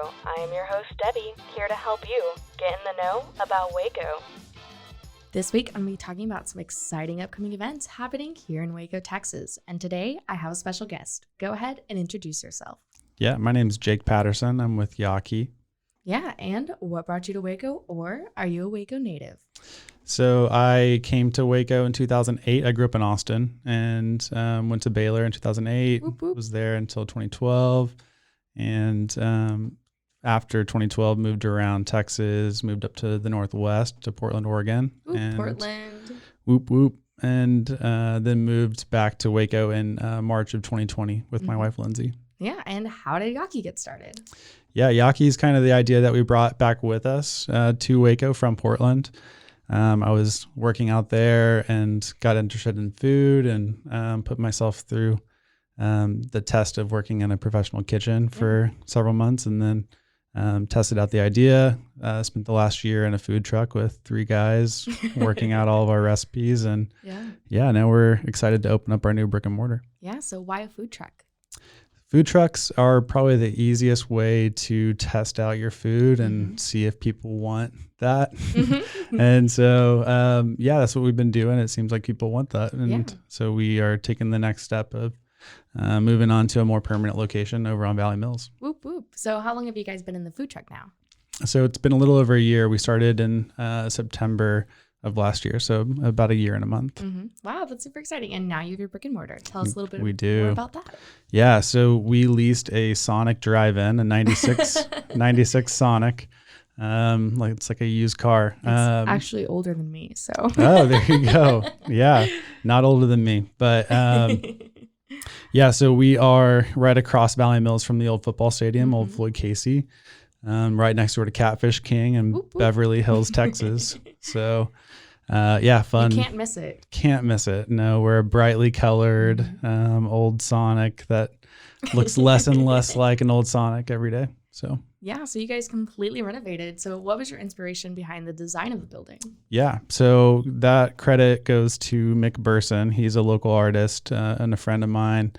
Waco. I am your host, Debbie, here to help you get in the know about Waco. This week, I'm going to be talking about some exciting upcoming events happening here in Waco, Texas. And today, I have a special guest. Go ahead and introduce yourself. Yeah, my name's Jake Patterson. I'm with Yaki. Yeah, and what brought you to Waco, or are you a Waco native? So I came to Waco in 2008. I grew up in Austin and went to Baylor in 2008. Whoop, whoop. Was there until 2012. And after 2012, moved around Texas, moved up to the Northwest to Portland, Oregon. Ooh, and Portland. Whoop, whoop. And then moved back to Waco in March of 2020 with my wife, Lindsay. Yeah, and how did Yaki get started? Yeah, Yaki is kind of the idea that we brought back with us to Waco from Portland. I was working out there and got interested in food and put myself through the test of working in a professional kitchen for several months, and then tested out the idea. Spent the last year in a food truck with 3 guys working out all of our recipes. And now we're excited to open up our new brick and mortar. Yeah, so why a food truck? Food trucks are probably the easiest way to test out your food and see if people want that. And so, that's what we've been doing. It seems like people want that. And so we are taking the next step of moving on to a more permanent location over on Valley Mills. Whoop, whoop. So how long have you guys been in the food truck now? So it's been a little over a year. We started in September of last year, so about a year and a month. Wow, that's super exciting. And now you have your brick and mortar. Tell us a little bit more about that. Yeah, so we leased a Sonic drive-in, a 96 Sonic. It's like a used car. It's actually older than me, so. Oh, there you go. Yeah, not older than me, but so we are right across Valley Mills from the old football stadium, old Floyd Casey, right next door to Catfish King in Beverly Hills, Texas. So, fun. You can't miss it. Can't miss it. No, we're a brightly colored old Sonic that looks less and less like an old Sonic every day. So you guys completely renovated. So what was your inspiration behind the design of the building? Yeah, so that credit goes to Mick Burson. He's a local artist and a friend of mine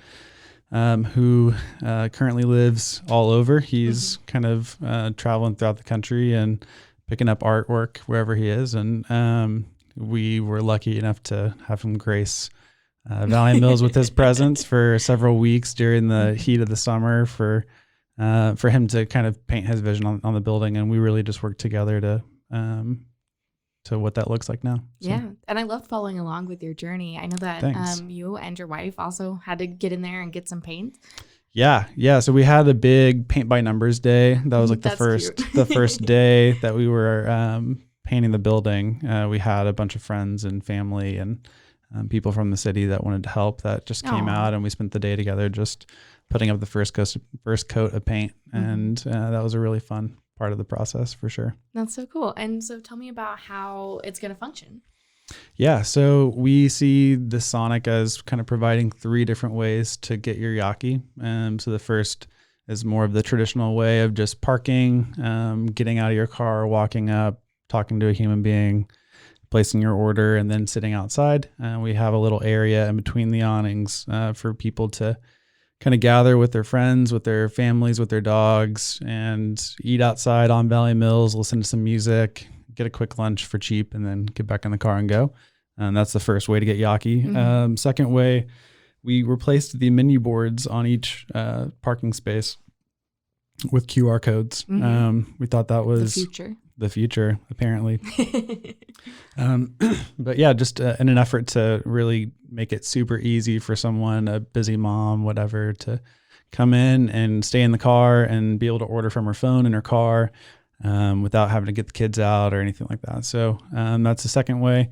who currently lives all over. He's kind of traveling throughout the country and picking up artwork wherever he is. And we were lucky enough to have him grace Valley Mills with his presence for several weeks during the heat of the summer for him to kind of paint his vision on the building. And we really just worked together to what that looks like now. So. Yeah. And I loved following along with your journey. I know that you and your wife also had to get in there and get some paint. Yeah. So we had a big paint by numbers day. That was like the first day that we were painting the building. We had a bunch of friends and family and people from the city that wanted to help that just came out, and we spent the day together just putting up the first coat of paint. And that was a really fun part of the process for sure. That's so cool. And so tell me about how it's going to function. Yeah, so we see the Sonic as kind of providing 3 different ways to get your Yaki. So the first is more of the traditional way of just parking, getting out of your car, walking up, talking to a human being, placing your order, and then sitting outside. We have a little area in between the awnings for people to kind of gather with their friends, with their families, with their dogs, and eat outside on Valley Mills, listen to some music, get a quick lunch for cheap, and then get back in the car and go. And that's the first way to get Yaki. Second way, we replaced the menu boards on each parking space with QR codes. We thought that was the future, apparently. But yeah, just in an effort to really make it super easy for someone, a busy mom, whatever, to come in and stay in the car and be able to order from her phone in her car without having to get the kids out or anything like that. So that's the second way.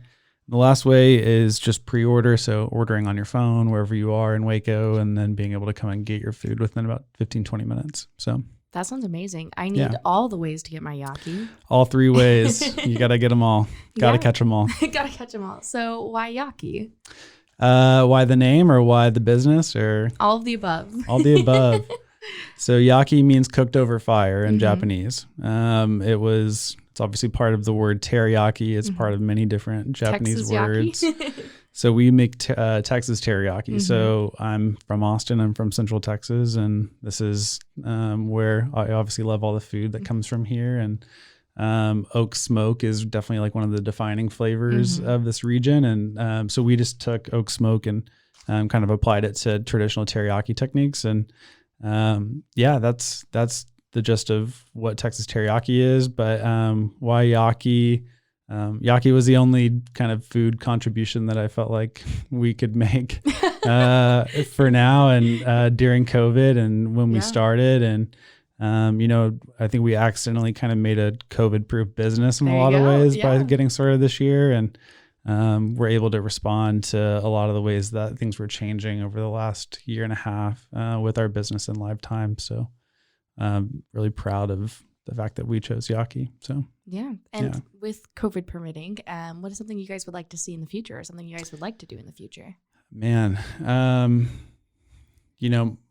The last way is just pre-order. So ordering on your phone wherever you are in Waco, and then being able to come and get your food within about 15, 20 minutes. So that sounds amazing. I need all the ways to get my Yaki. All 3 ways. You got to get them all. Got to catch them all. Got to catch them all. So why Yaki? Why the name, or why the business, or? All of the above. All the above. So Yaki means cooked over fire in Japanese. It's obviously part of the word teriyaki. It's part of many different Japanese Texas words. So we make Texas teriyaki. Mm-hmm. So I'm from Austin. I'm from Central Texas, and this is where I obviously love all the food that comes from here. And oak smoke is definitely like one of the defining flavors of this region. And so we just took oak smoke and kind of applied it to traditional teriyaki techniques. And that's the gist of what Texas teriyaki is. But why Yaki? Yaki was the only kind of food contribution that I felt like we could make for now and during COVID and when we started. And, I think we accidentally kind of made a COVID-proof business in a lot of ways by getting started this year. And we're able to respond to a lot of the ways that things were changing over the last year and a half with our business in live time. So really proud of the fact that we chose Yaki. So with COVID permitting, what is something you guys would like to see in the future, or something you guys would like to do in the future? Man,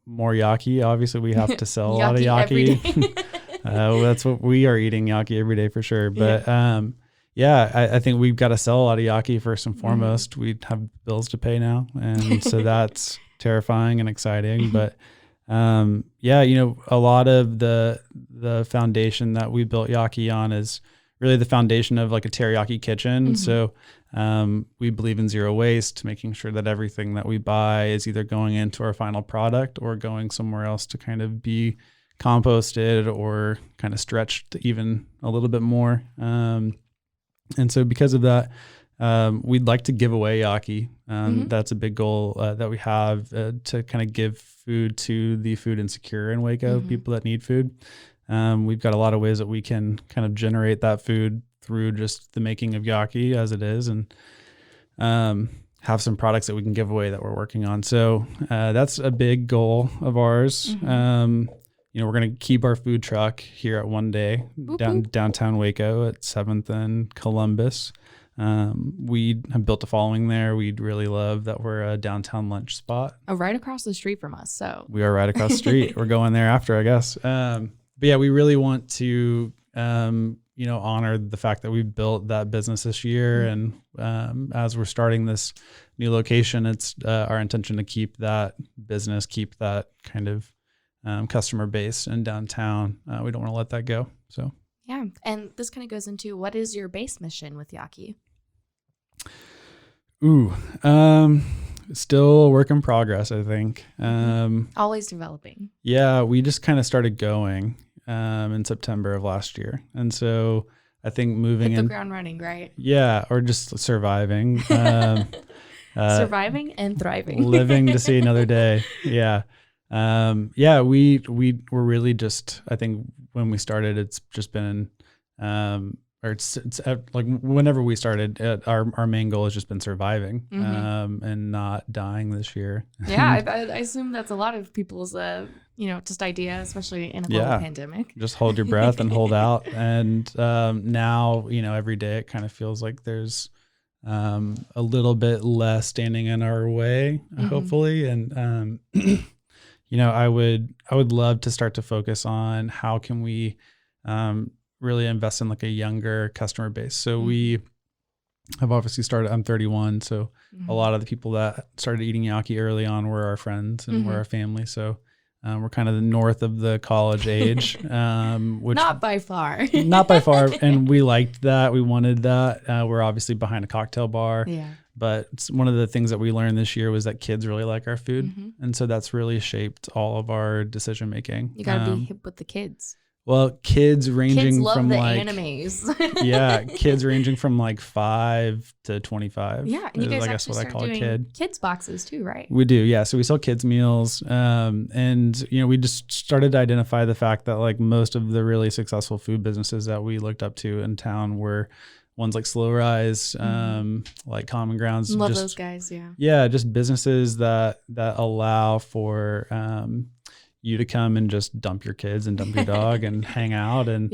more Yaki. Obviously, we have to sell a lot of Yaki. That's what we are eating, Yaki every day for sure. But I think we've got to sell a lot of Yaki first and foremost. We have bills to pay now, and so that's terrifying and exciting. But a lot of the foundation that we built Yaki on is really the foundation of like a teriyaki kitchen. So we believe in zero waste, making sure that everything that we buy is either going into our final product or going somewhere else to kind of be composted or kind of stretched even a little bit more. And so because of that, we'd like to give away Yaki. That's a big goal that we have to kind of give food to the food insecure in Waco, people that need food. We've got a lot of ways that we can kind of generate that food through just the making of Yaki as it is, and have some products that we can give away that we're working on. So that's a big goal of ours. We're going to keep our food truck here at One Day downtown Waco at 7th and Columbus. We have built a following there. We'd really love that we're a downtown lunch spot. Right across the street from us. So we are right across the street. We're going there after, I guess. But yeah, we really want to, honor the fact that we built that business this year. And as we're starting this new location, it's our intention to keep that business, keep that kind of customer base in downtown. We don't want to let that go. So. Yeah. And this kind of goes into, what is your base mission with Yaki? Still a work in progress, I think. Always developing. Yeah. We just kind of started going in September of last year. And so I think moving Hit the ground running, right? Yeah. Or just surviving. Surviving and thriving. Living to see another day. Yeah. We were really just, I think when we started, it's just been, it's like whenever we started, our main goal has just been surviving, and not dying this year. Yeah. I assume that's a lot of people's, just idea, especially in a global pandemic. Just hold your breath and hold out. And, now, every day it kind of feels like there's, a little bit less standing in our way, hopefully. And, I would love to start to focus on how can we really invest in like a younger customer base. So we have obviously started, I'm 31. So a lot of the people that started eating Yaki early on were our friends and were our family. So we're kind of the north of the college age, which not by far. Not by far. And we liked that. We wanted that. We're obviously behind a cocktail bar. Yeah. But one of the things that we learned this year was that kids really like our food. And so that's really shaped all of our decision making. You got to be hip with the kids. Well, kids ranging love from the like animes. Kids ranging from like 5 to 25. Yeah, and you guys I guess what I call a kid. Kids boxes too, right? We do, yeah. So we sell kids meals, and we just started to identify the fact that like most of the really successful food businesses that we looked up to in town were ones like Slow Rise, like Common Grounds. Love those guys, yeah. Yeah, just businesses that allow for you to come and just dump your kids and dump your dog and hang out. And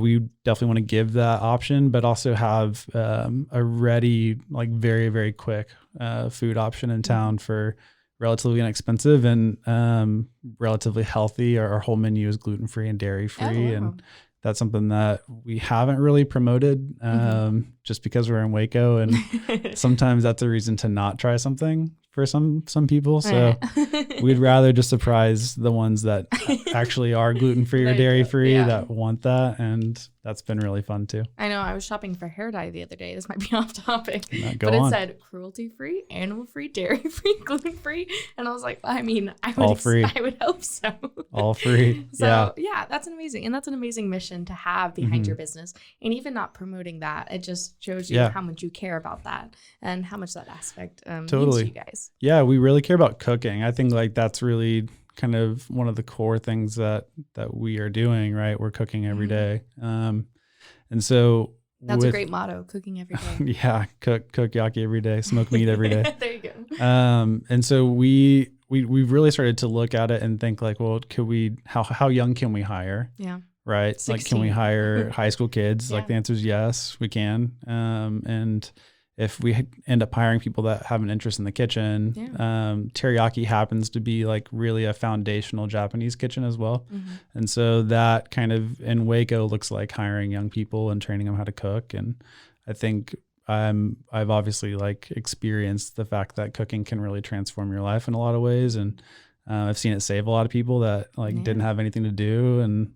we definitely want to give that option, but also have a ready, like very, very quick food option in town for relatively inexpensive and relatively healthy. Our whole menu is gluten-free and dairy-free. Oh, wow. that's something that we haven't really promoted just because we're in Waco. And sometimes that's a reason to not try something for some people. So we'd rather just surprise the ones that actually are gluten-free or dairy-free that want that. And that's been really fun too. I know. I was shopping for hair dye the other day. This might be off topic, but it said cruelty-free, animal-free, dairy-free, gluten-free. And I was like, I mean, I would hope so. All free. So yeah, that's amazing. And that's an amazing mission to have behind your business. And even not promoting that, it just shows you how much you care about that and how much that aspect means to you guys. Yeah, we really care about cooking. I think like that's really kind of one of the core things that we are doing, right? We're cooking every day. And so that's a great motto, cooking every day. Yeah, cook Yaki every day, smoke meat every day. There you go. And so we've really started to look at it and think like, well, could we, how young can we hire? Yeah. Right. 16. Like, can we hire high school kids? Like the answer is yes, we can. And if we end up hiring people that have an interest in the kitchen, teriyaki happens to be like really a foundational Japanese kitchen as well. And so that kind of in Waco looks like hiring young people and training them how to cook. And I think I've obviously like experienced the fact that cooking can really transform your life in a lot of ways. And I've seen it save a lot of people that like didn't have anything to do and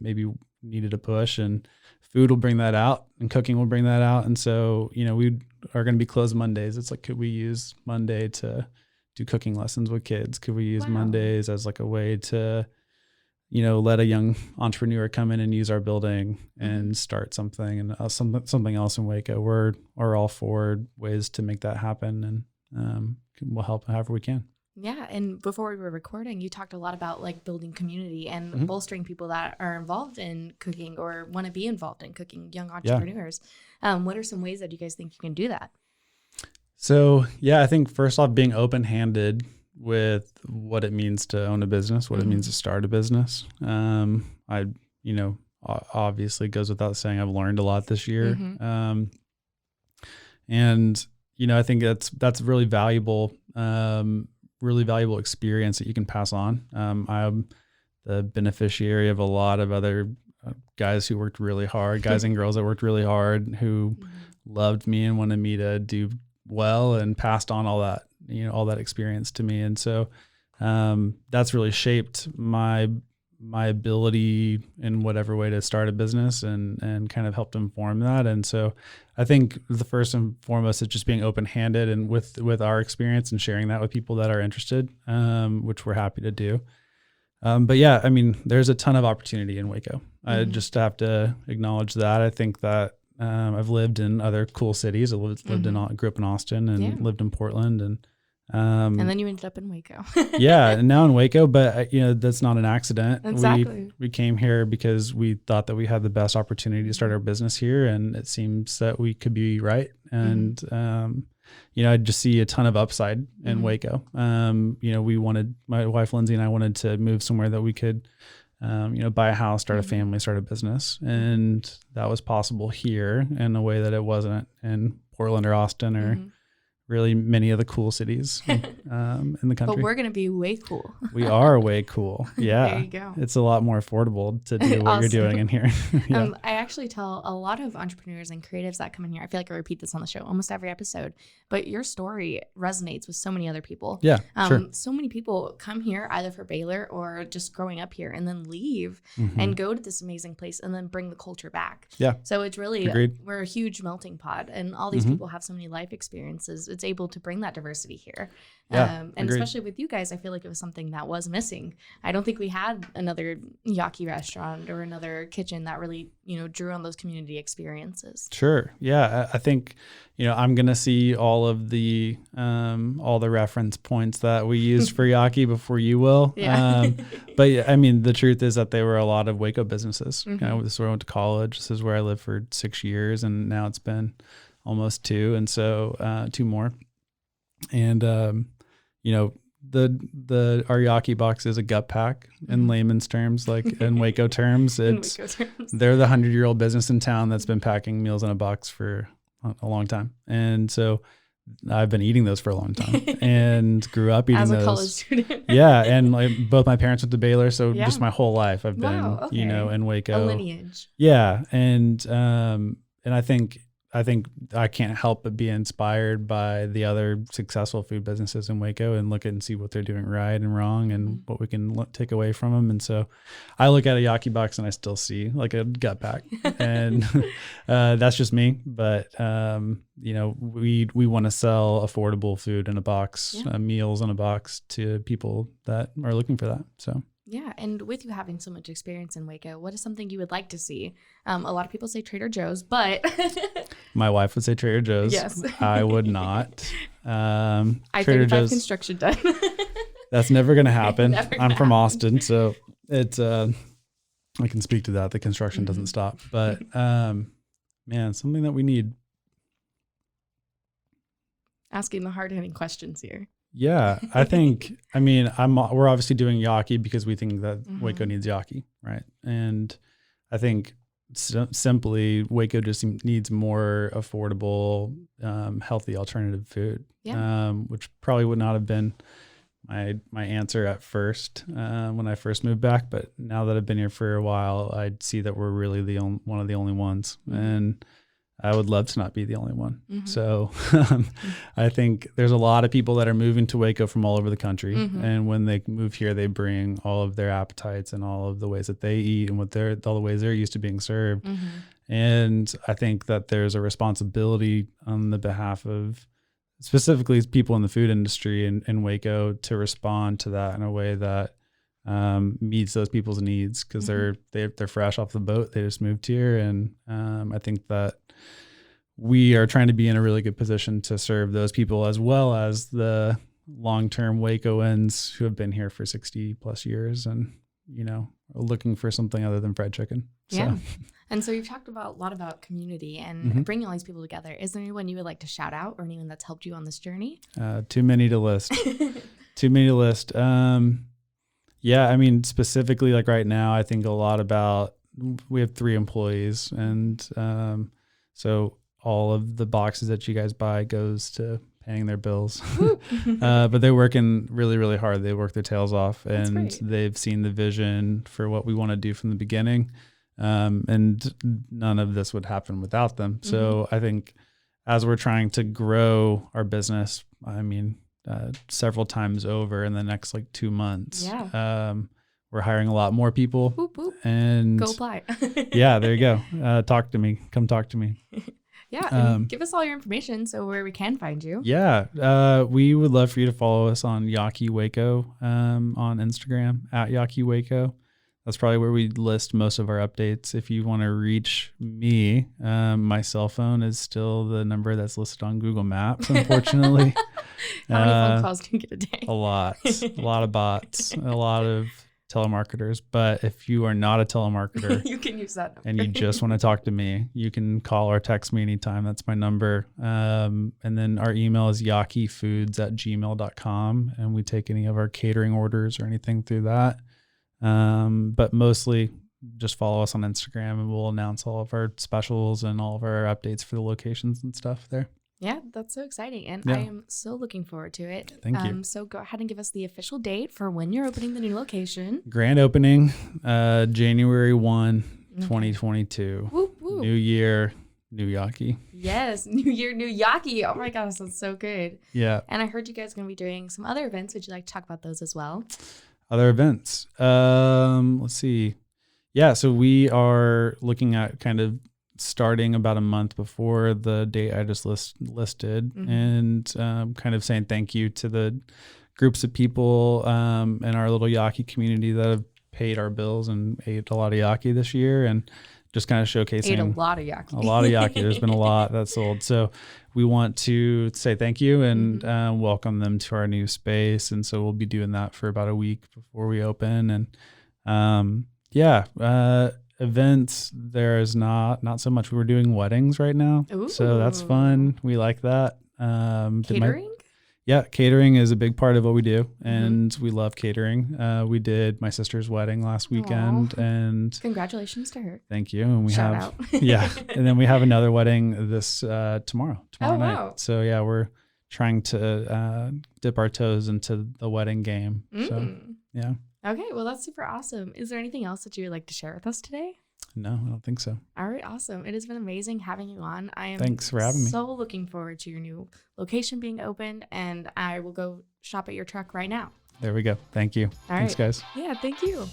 maybe needed a push, and food will bring that out and cooking will bring that out. And so, you know, we are going to be closed Mondays. It's like, could we use Monday to do cooking lessons with kids? Could we use Mondays as like a way to, you know, let a young entrepreneur come in and use our building and start something and something else in Waco? We're all for ways to make that happen, and we'll help however we can. Yeah. And before we were recording, you talked a lot about like building community and bolstering people that are involved in cooking or want to be involved in cooking, young entrepreneurs. What are some ways that you guys think you can do that? So, yeah, I think first off, being open-handed with what it means to own a business, what it means to start a business. Obviously goes without saying, I've learned a lot this year. And, you know, I think that's really valuable experience that you can pass on. I'm the beneficiary of a lot of other guys who worked really hard, guys and girls that worked really hard, who loved me and wanted me to do well and passed on all that, you know, all that experience to me. And so that's really shaped my ability in whatever way to start a business and kind of helped inform that. And so I think the first and foremost is just being open-handed and with our experience and sharing that with people that are interested, which we're happy to do. But yeah, I mean, there's a ton of opportunity in Waco. I just have to acknowledge that. I think that I've lived in other cool cities. I grew up in Austin and lived in Portland, and then you ended up in Waco. Yeah, and now in Waco, but you know, that's not an accident. Exactly. We came here because we thought that we had the best opportunity to start our business here, and it seems that we could be right. And you know, I just see a ton of upside in Waco. You know, my wife Lindsay and I wanted to move somewhere that we could you know, buy a house, start a family, start a business. And that was possible here in a way that it wasn't in Portland or Austin or really many of the cool cities in the country. But we're going to be way cool. We are way cool. Yeah. There you go. It's a lot more affordable to do what you're doing in here. I actually tell a lot of entrepreneurs and creatives that come in here, I feel like I repeat this on the show almost every episode, but your story resonates with so many other people. Yeah, sure. So many people come here either for Baylor or just growing up here and then leave and go to this amazing place and then bring the culture back. Yeah. So it's really, we're a huge melting pot, and all these people have so many life experiences. It's able to bring that diversity here. And especially with you guys, I feel like it was something that was missing. I don't think we had another Yaki restaurant or another kitchen that really, you know, drew on those community experiences. Sure. Yeah. I think, you know, I'm going to see all the reference points that we used for Yaki before you will. Yeah. But yeah, I mean, the truth is that they were a lot of Waco businesses. You know, this is where I went to college. This is where I lived for 6 years, and now it's been almost 2. And so 2 more. And, you know, the our Yaki box is a gut pack in layman's terms, like in Waco terms. They're the 100-year-old business in town that's been packing meals in a box for a long time. And so I've been eating those for a long time and grew up eating As a those. college student. Yeah. And like both my parents went to Baylor. So Yeah. just my whole life I've been, Wow, okay. in Waco. A lineage. Yeah. And I think I can't help but be inspired by the other successful food businesses in Waco and look at and see what they're doing right and wrong and what we can take away from them. And so I look at a Yaki box and I still see like a gut pack and that's just me. But, we want to sell affordable food in a box, meals in a box to people that are looking for that. So. Yeah. And with you having so much experience in Waco, what is something you would like to see? A lot of people say Trader Joe's, but my wife would say Trader Joe's. Yes. I would not. I-35 construction done. That's never going to happen. I'm from Austin, so it's, I can speak to that. The construction doesn't stop, but, man, something that we need. Asking the hard-hitting questions here. Yeah, we're obviously doing Yaki because we think that Waco needs Yaki, right? And I think simply Waco just needs more affordable, healthy alternative food, which probably would not have been my answer at first when I first moved back. But now that I've been here for a while, I see that we're really one of the only ones. And I would love to not be the only one. So I think there's a lot of people that are moving to Waco from all over the country. And when they move here, they bring all of their appetites and all of the ways that they eat and all the ways they're used to being served. And I think that there's a responsibility on the behalf of specifically people in the food industry in Waco to respond to that in a way that meets those people's needs because they're fresh off the boat. They just moved here. And I think that we are trying to be in a really good position to serve those people as well as the long-term Wacoans who have been here for 60 plus years and, are looking for something other than fried chicken. Yeah. And so you've talked a lot about community and bringing all these people together. Is there anyone you would like to shout out or anyone that's helped you on this journey? Too many to list. Yeah, specifically like right now, I think a lot about, we have 3 employees and so all of the boxes that you guys buy goes to paying their bills. But they're working really, really hard. They work their tails off and they've seen the vision for what we want to do from the beginning. And none of this would happen without them. So I think as we're trying to grow our business, several times over in the next 2 months. We're hiring a lot more people. Boop, boop. And go apply. Yeah, there you go. Talk to me. Come talk to me. Yeah, and give us all your information so where we can find you. Yeah, we would love for you to follow us on Yaki Waco on Instagram at Yaki Waco. That's probably where we list most of our updates. If you want to reach me, my cell phone is still the number that's listed on Google Maps, unfortunately. How many phone calls do you get a day? A lot of bots, a lot of telemarketers. But if you are not a telemarketer, you can use that number. And you just want to talk to me, you can call or text me anytime. That's my number. And then our email is yakifoods@gmail.com. And we take any of our catering orders or anything through that. But mostly just follow us on Instagram and we'll announce all of our specials and all of our updates for the locations and stuff there. Yeah, that's so exciting. And I am so looking forward to it. Thank you. So go ahead and give us the official date for when you're opening the new location. Grand opening, January 1, 2022. Whoop, whoop. New year, new Yaki. Yes, new year, new Yaki. Oh my gosh, that's so good. Yeah. And I heard you guys are going to be doing some other events. Would you like to talk about those as well? Other events. Let's see. Yeah, so we are looking at kind of starting about a month before the date I just listed and kind of saying thank you to the groups of people in our little Yaki community that have paid our bills and ate a lot of Yaki this year and just kind of showcasing. Ate a lot of Yaki. A lot of Yaki. There's been a lot that sold. So we want to say thank you and welcome them to our new space. And so we'll be doing that for about a week before we open. And events, there's not so much. We're doing weddings right now. Ooh. So that's fun. We like that. Catering? Catering is a big part of what we do, and we love catering. We did my sister's wedding last weekend. Aww. And congratulations to her. Thank you. And we Shout have out. and then we have another wedding this tomorrow night. Wow. So yeah, we're trying to dip our toes into the wedding game. So, yeah. Okay, well, that's super awesome. Is there anything else that you would like to share with us today? No, I don't think so. All right, awesome. It has been amazing having you on. I am Thanks for having me. So looking forward to your new location being opened, and I will go shop at your truck right now. There we go. Thank you. Thanks, guys. Yeah, thank you.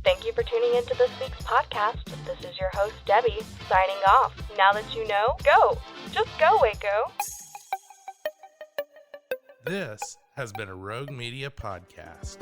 Thank you for tuning into this week's podcast. This is your host, Debbie, signing off. Now that you know, go. Just go, Waco. This has been a Rogue Media podcast.